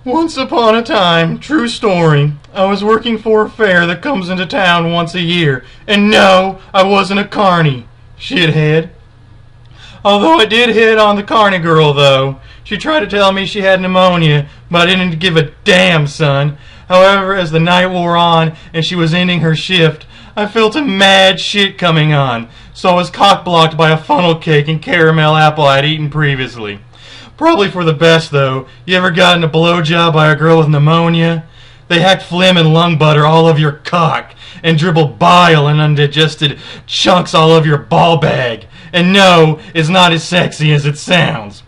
Once upon a time, true story, I was working for a fair that comes into town once a year, and no, I wasn't a carny, shithead. Although I did hit on the carny girl, though. She tried to tell me she had pneumonia, but I didn't give a damn, son. However, as the night wore on and she was ending her shift, I felt a mad shit coming on, so I was cock-blocked by a funnel cake and caramel apple I'd eaten previously. Probably for the best, though. You ever gotten a blowjob by a girl with pneumonia? They hacked phlegm and lung butter all over your cock and dribbled bile and undigested chunks all over your ball bag. And no, it's not as sexy as it sounds.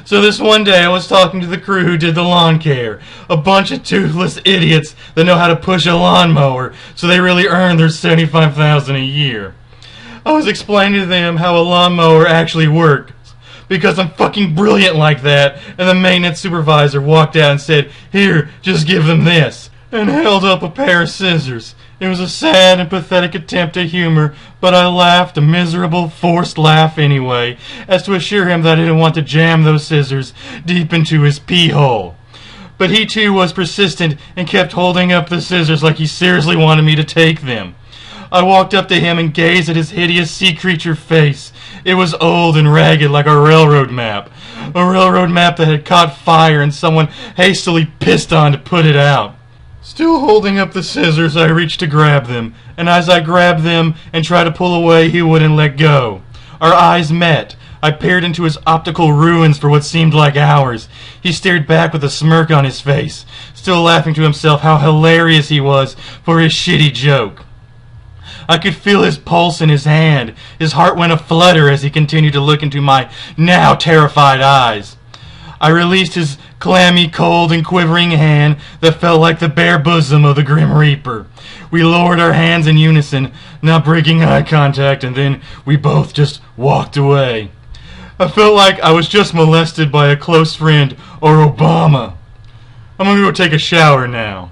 So this one day I was talking to the crew who did the lawn care. A bunch of toothless idiots that know how to push a lawnmower, so they really earn their $75,000 a year. I was explaining to them how a lawnmower actually works, because I'm fucking brilliant like that, and the maintenance supervisor walked out and said, "Here, just give them this," and held up a pair of scissors. It was a sad and pathetic attempt at humor, but I laughed a miserable, forced laugh anyway, as to assure him that I didn't want to jam those scissors deep into his pee hole. But he too was persistent and kept holding up the scissors like he seriously wanted me to take them. I walked up to him and gazed at his hideous sea creature face. It was old and ragged like a railroad map. A railroad map that had caught fire and someone hastily pissed on to put it out. Still holding up the scissors, I reached to grab them, and as I grabbed them and tried to pull away, he wouldn't let go. Our eyes met. I peered into his optical ruins for what seemed like hours. He stared back with a smirk on his face, still laughing to himself how hilarious he was for his shitty joke. I could feel his pulse in his hand. His heart went a-flutter as he continued to look into my now terrified eyes. I released his clammy, cold, and quivering hand that felt like the bare bosom of the Grim Reaper. We lowered our hands in unison, not breaking eye contact, and then we both just walked away. I felt like I was just molested by a close friend or Obama. I'm gonna go take a shower now.